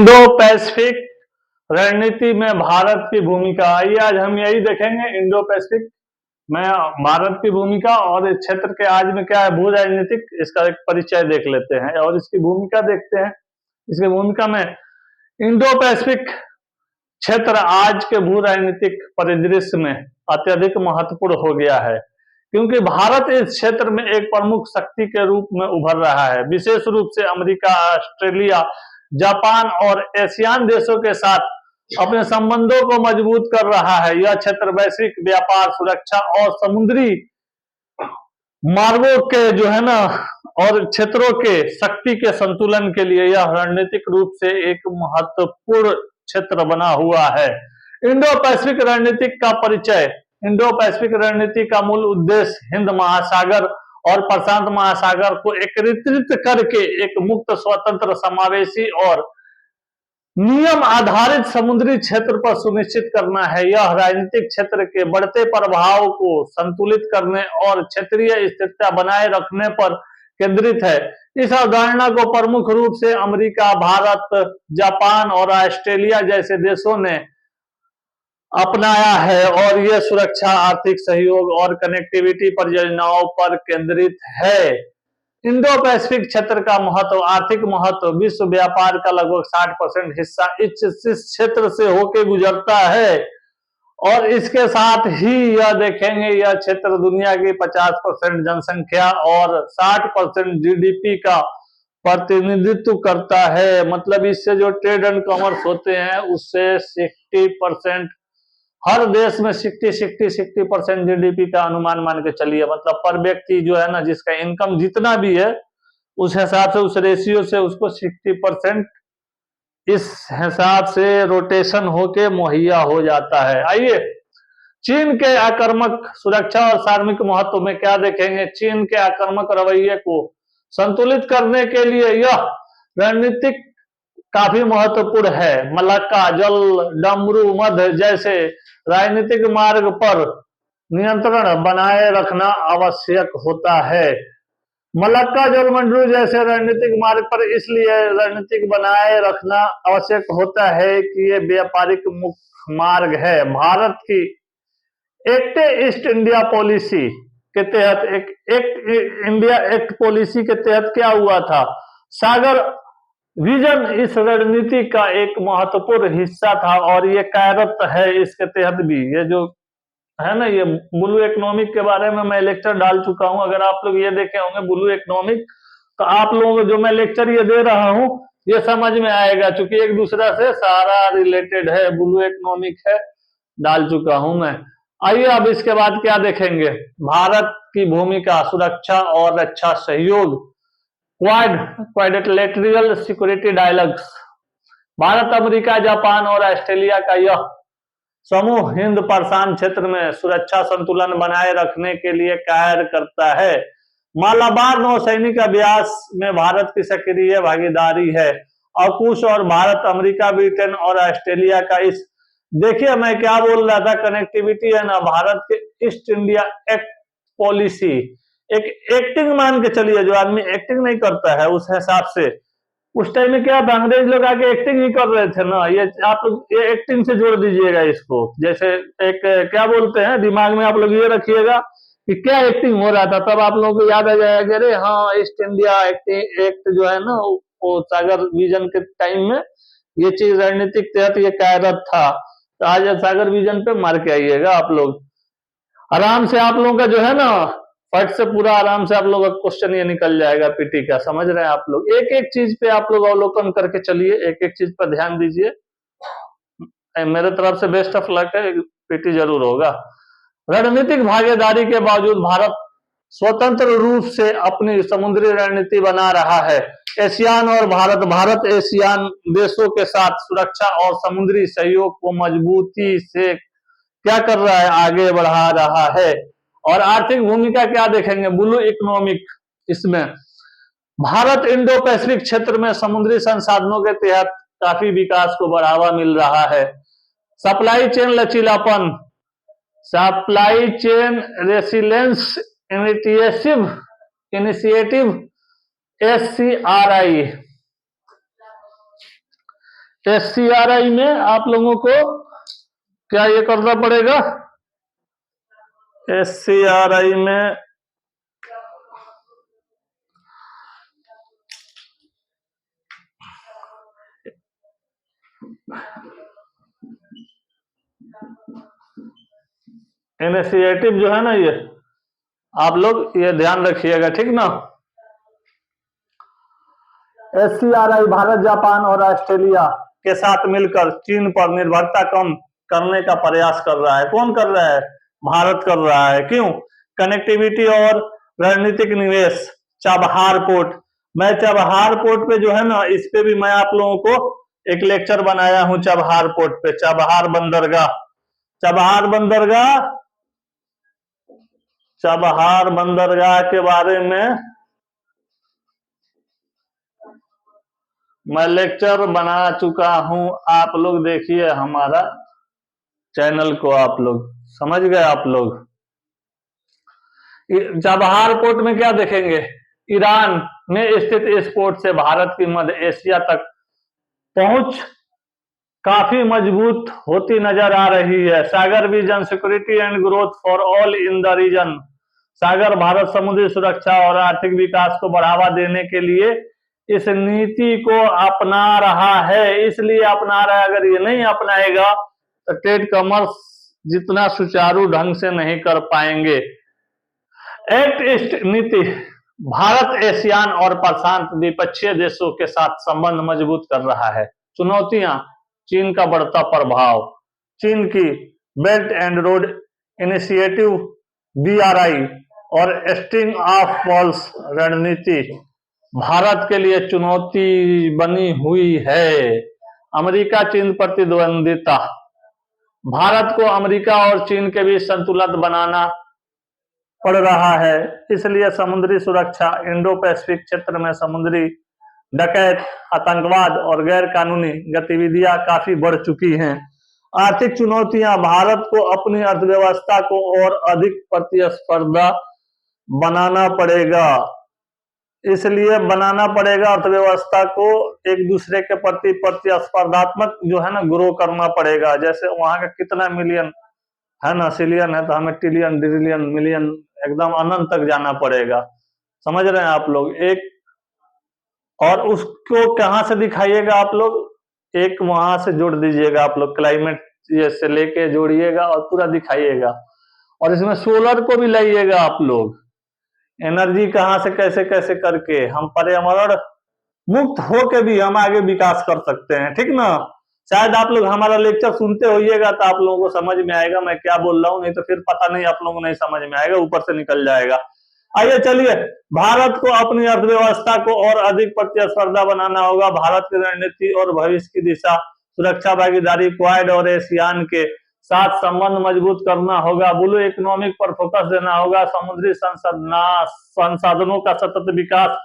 Indo Pacific रणनीति में भारत की भूमिका। आइए आज हम यही देखेंगे इंडो पैसिफिक में भारत की भूमिका और इस क्षेत्र के आज में क्या है भू राजनीतिक, इसका एक परिचय देख लेते हैं और इसकी भूमिका देखते हैं। इसकी भूमिका में इंडो पैसिफिक क्षेत्र आज के भू राजनीतिक परिदृश्य में अत्यधिक महत्वपूर्ण हो गया है, क्योंकि भारत इस क्षेत्र में एक प्रमुख शक्ति के रूप में उभर रहा है। विशेष रूप से अमेरिका, ऑस्ट्रेलिया, जापान और एशियान देशों के साथ अपने संबंधों को मजबूत कर रहा है। यह क्षेत्र वैश्विक व्यापार, सुरक्षा और समुद्री मार्गों के जो है ना और क्षेत्रों के शक्ति के संतुलन के लिए यह रणनीतिक रूप से एक महत्वपूर्ण क्षेत्र बना हुआ है। इंडो पैसिफिक रणनीति का परिचय। इंडो पैसिफिक रणनीति का मूल उद्देश्य हिंद महासागर और प्रशांत महासागर को एकीकृत करके एक मुक्त, स्वतंत्र, समावेशी और नियम आधारित समुद्री क्षेत्र पर सुनिश्चित करना है। यह राजनीतिक क्षेत्र के बढ़ते प्रभाव को संतुलित करने और क्षेत्रीय स्थिरता बनाए रखने पर केंद्रित है। इस अवधारणा को प्रमुख रूप से अमेरिका, भारत, जापान और ऑस्ट्रेलिया जैसे देशों ने अपनाया है और यह सुरक्षा, आर्थिक सहयोग और कनेक्टिविटी परियोजनाओं पर केंद्रित है। इंडो पैसिफिक क्षेत्र का महत्व। आर्थिक महत्व। विश्व व्यापार का लगभग 60% हिस्सा इस क्षेत्र से होकर गुजरता है और इसके साथ ही यह देखेंगे यह क्षेत्र दुनिया की 50% जनसंख्या और 60% जीडीपी का प्रतिनिधित्व करता है। मतलब इससे जो ट्रेड एंड कॉमर्स होते हैं उससे 60%, हर देश में 60% जीडीपी का अनुमान मान के चलिए। मतलब पर व्यक्ति जो है ना, जिसका इनकम जितना भी है उस हिसाब से, उस रेशियो से उसको 60% इस हिसाब से रोटेशन होके मुहैया हो जाता है। आइए चीन के आक्रामक सुरक्षा और सार्वभौमिक महत्व में क्या देखेंगे। चीन के आक्रामक रवैये को संतुलित करने के लिए यह रणनीतिक काफी महत्वपूर्ण है। मलक्का, जल, डमरू मध जैसे राजनीतिक मार्ग पर नियंत्रण बनाए रखना आवश्यक होता है। मलक्का, जल मंडल जैसे रणनीतिक मार्ग पर इसलिए रणनीतिक बनाए रखना आवश्यक होता है कि ये व्यापारिक मुख्य मार्ग है। भारत की एक्ट ईस्ट इंडिया पॉलिसी के तहत एक इंडिया एक्ट पॉलिसी के तहत क्या हुआ था, सागर विजन इस रणनीति का एक महत्वपूर्ण हिस्सा था और ये कार्यरत है इसके तहत भी। ये जो है ना, ये ब्लू इकोनॉमिक के बारे में मैं लेक्चर डाल चुका हूं। अगर आप लोग ये देखे होंगे ब्लू इकोनॉमिक, तो आप लोगों को जो मैं लेक्चर ये दे रहा हूं ये समझ में आएगा, क्योंकि एक दूसरा से सारा रिलेटेड है। ब्लू इकोनॉमिक है, डाल चुका हूं मैं। आइए अब इसके बाद क्या देखेंगे। भारत की भूमिका, सुरक्षा और रक्षा सहयोग। Quadrilateral security dialogues. Bharat, America, Japan और ऑस्ट्रेलिया का यह समूह हिंद प्रशांत क्षेत्र में सुरक्षा संतुलन बनाए रखने के लिए कार्य करता है। मालाबार नौसैनिक अभ्यास में भारत की सक्रिय भागीदारी है। AUKUS और भारत, अमेरिका, ब्रिटेन और ऑस्ट्रेलिया का इस, देखिए मैं क्या बोल रहा था, कनेक्टिविटी है ना। भारत के ईस्ट इंडिया एक्ट पॉलिसी एक एक्टिंग मान के चलिए, जो आदमी एक्टिंग नहीं करता है उस हिसाब से, उस टाइम में क्या था, अंग्रेज लोग आके एक्टिंग ही कर रहे थे ना। ये आप लोग ये एक्टिंग से जोड़ दीजिएगा इसको। जैसे एक क्या बोलते हैं, दिमाग में आप लोग ये रखिएगा कि क्या एक्टिंग हो रहा था, तब आप लोगों को याद आ जाएगा अरे हाँ ईस्ट इंडिया एक्ट जो है ना वो सागर विजन के टाइम में ये चीज रणनीतिक तहत ये कार्यरत था। तो आज सागर विजन पे मार के आइएगा आप लोग आराम से। आप लोगों का जो है ना फट से पूरा आराम से आप लोगों का क्वेश्चन ये निकल जाएगा पीटी का। समझ रहे हैं आप लोग। एक एक चीज पे आप लोग अवलोकन करके चलिए, एक एक चीज पर ध्यान दीजिए। मेरे तरफ से बेस्ट ऑफ लक है, पीटी जरूर होगा। रणनीतिक भागीदारी के बावजूद भारत स्वतंत्र रूप से अपनी समुद्री रणनीति बना रहा है। एशियान और भारत एशियान देशों के साथ सुरक्षा और समुद्री सहयोग को मजबूती से क्या कर रहा है, आगे बढ़ा रहा है। और आर्थिक भूमिका क्या देखेंगे, ब्लू इकोनॉमिक। इसमें भारत इंडो पैसिफिक क्षेत्र में समुद्री संसाधनों के तहत काफी विकास को बढ़ावा मिल रहा है। सप्लाई चेन लचीलापन, supply chain resilience initiative SCRI SCRI में आप लोगों को क्या ये करना पड़ेगा? SCRI में इनिशिएटिव जो है ना, ये आप लोग ये ध्यान रखिएगा, ठीक ना। SCRI भारत, जापान और ऑस्ट्रेलिया के साथ मिलकर चीन पर निर्भरता कम करने का प्रयास कर रहा है। कौन कर रहा है? भारत कर रहा है। क्यों? कनेक्टिविटी और रणनीतिक निवेश। चाबहार पोर्ट, मैं चाबहार पोर्ट पे जो है ना, इस पे भी मैं आप लोगों को एक लेक्चर बनाया हूं। चाबहार पोर्ट पे, चाबहार बंदरगाह, चाबहार बंदरगाह, चाबहार बंदरगाह के बारे में मैं लेक्चर बना चुका हूं। आप लोग देखिए हमारा चैनल को, आप लोग समझ गए। आप लोग चाबहार पोर्ट में क्या देखेंगे? ईरान में स्थित इस पोर्ट से भारत की मध्य एशिया तक पहुंच काफी मजबूत होती नजर आ रही है। Sagar vision, security and growth for all in the region. Sagar Bharat समुद्री सुरक्षा और आर्थिक विकास को बढ़ावा देने के लिए इस नीति को अपना रहा है। इसलिए अपना रहा है। अगर ये नहीं अपनाएगा तो ट्रेड कॉमर्स जितना सुचारू ढंग से नहीं कर पाएंगे। एक्ट ईस्ट नीति भारत एशियान और प्रशांत द्विपक्षीय देशों के साथ संबंध मजबूत कर रहा है। चुनौतियां: चीन का बढ़ता प्रभाव, चीन की belt and road initiative BRI और स्ट्रिंग ऑफ पॉल्स रणनीति भारत के लिए चुनौती बनी हुई है। अमेरिका चीन प्रतिद्वंदिता, भारत को अमेरिका और चीन के बीच संतुलन बनाना पड़ रहा है। इसलिए समुद्री सुरक्षा, इंडो पैसिफिक क्षेत्र में समुद्री डकैत, आतंकवाद और गैर कानूनी गतिविधियां काफी बढ़ चुकी हैं। आर्थिक चुनौतियां: भारत को अपनी अर्थव्यवस्था को और अधिक प्रतिस्पर्धा बनाना पड़ेगा। इसलिए बनाना पड़ेगा अर्थव्यवस्था को एक दूसरे के प्रति प्रतिस्पर्धात्मक जो है ना, ग्रो करना पड़ेगा। जैसे वहां का कितना मिलियन है ना, सिलियन है, तो हमें ट्रिलियन, ट्रिलियन, मिलियन, एकदम अनंत तक जाना पड़ेगा। समझ रहे हैं आप लोग। एक और उसको कहां से दिखाइएगा आप लोग? एक वहां से जोड़ दीजिएगा आप लोग, क्लाइमेट ये से लेके जोड़िएगा और पूरा दिखाइएगा। और इसमें सोलर को भी लाइएगा आप लोग। एनर्जी कहां से कैसे कैसे करके हम पर्यावरण मुक्त होके भी हम आगे विकास कर सकते हैं, ठीक ना। शायद आप लोग हमारा लेक्चर सुनते होइएगा तो आप लोगों को समझ में आएगा मैं क्या बोल रहा हूं, नहीं तो फिर पता नहीं, आप लोगों को नहीं समझ में आएगा, ऊपर से निकल जाएगा। आइए चलिए, भारत को अपनी अर्थव्यवस्था को और अधिक प्रतिस्पर्धा बनाना होगा। भारत की रणनीति और भविष्य की दिशा, सुरक्षा भागीदारी, क्वाड और एशियान के साथ संबंध मजबूत करना होगा। ब्लू इकोनॉमिक पर फोकस देना होगा। समुद्री संसाधनों का सतत विकास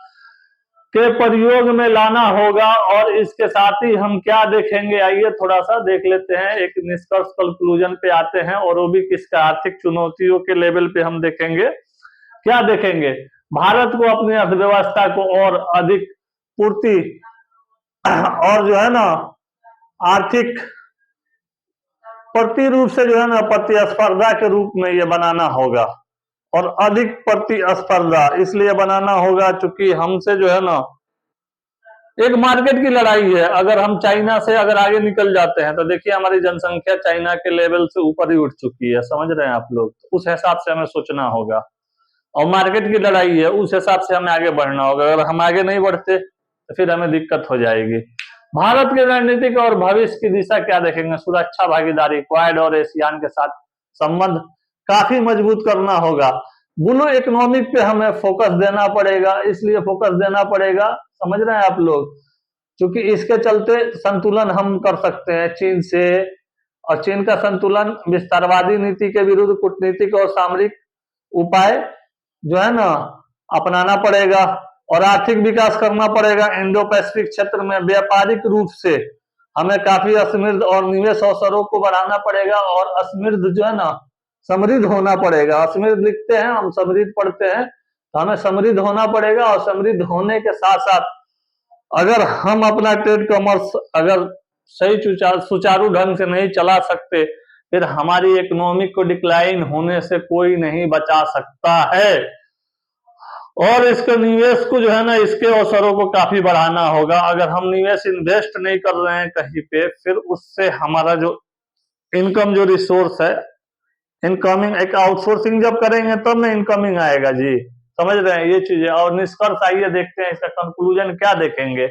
के प्रयोग में लाना होगा। और इसके साथ ही हम क्या देखेंगे, आइए थोड़ा सा देख लेते हैं, एक निष्कर्ष कंक्लूजन पे आते हैं, और वो भी किसका? आर्थिक चुनौतियों के लेवल पे हम देखेंगे। क्या देखेंगे? भारत को अपनी अर्थव्यवस्था को और अधिक पूर्ति और जो है ना, आर्थिक प्रति रूप से जो है ना, प्रतिस्पर्धा के रूप में ये बनाना होगा। और अधिक प्रतिस्पर्धा इसलिए बनाना होगा क्योंकि हमसे जो है ना, एक मार्केट की लड़ाई है। अगर हम चाइना से अगर आगे निकल जाते हैं तो देखिए हमारी जनसंख्या चाइना के लेवल से ऊपर ही उठ चुकी है। समझ रहे हैं आप लोग? उस हिसाब से हमें सोचना होगा। और मार्केट की लड़ाई है, उस हिसाब से हमें आगे बढ़ना होगा। अगर हम आगे नहीं बढ़ते तो फिर हमें दिक्कत हो जाएगी। भारत के रणनीतिक और भविष्य की दिशा क्या देखेंगे? सुरक्षा भागीदारी, क्वाड और एशियान के साथ संबंध काफी मजबूत करना होगा। ब्लू इकोनॉमिक पे हमें फोकस देना पड़ेगा। इसलिए फोकस देना पड़ेगा, समझ रहे हैं आप लोग, क्योंकि इसके चलते संतुलन हम कर सकते हैं चीन से। और चीन का संतुलन विस्तारवादी नीति के विरुद्ध कूटनीतिक और सामरिक उपाय जो है ना, अपनाना पड़ेगा। और आर्थिक विकास करना पड़ेगा। इंडो पैसिफिक क्षेत्र में व्यापारिक रूप से हमें काफी समृद्ध और निवेश अवसरों को बढ़ाना पड़ेगा। और समृद्ध जो है ना, समृद्ध होना पड़ेगा। समृद्ध लिखते हैं हम, समृद्ध पढ़ते हैं, तो हमें समृद्ध होना पड़ेगा। और समृद्ध होने के साथ साथ अगर हम अपना ट्रेड कॉमर्स अगर सही सुचारू ढंग से नहीं चला सकते, फिर हमारी इकोनॉमिक को डिक्लाइन होने से कोई नहीं बचा सकता है। और इसके निवेश को जो है ना, इसके अवसरों को काफी बढ़ाना होगा। अगर हम निवेश इन्वेस्ट नहीं कर रहे हैं कहीं पे, फिर उससे हमारा जो इनकम जो रिसोर्स है, इनकमिंग, एक आउटसोर्सिंग जब करेंगे तब ना इनकमिंग आएगा जी, समझ रहे हैं ये चीजें। और निष्कर्ष आइए देखते हैं, इसका कंक्लूजन क्या देखेंगे।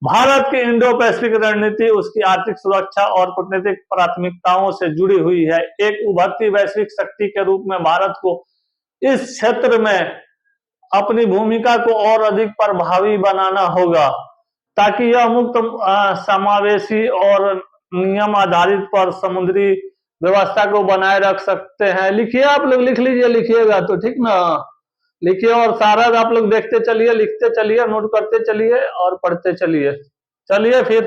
भारत की इंडो पैसिफिक रणनीति उसकी आर्थिक सुरक्षा और कूटनीतिक प्राथमिकताओं से जुड़ी हुई है। एक उभरती वैश्विक शक्ति के रूप में भारत को इस क्षेत्र में अपनी भूमिका को और अधिक प्रभावी बनाना होगा, ताकि यह मुक्त, समावेशी और नियम आधारित पर समुद्री व्यवस्था को बनाए रख सकते हैं। लिखिए, आप लोग लिख लीजिए, लिखिएगा तो ठीक ना, लिखिए और सारा आप लोग देखते चलिए, लिखते चलिए, नोट करते चलिए और पढ़ते चलिए। चलिए फिर।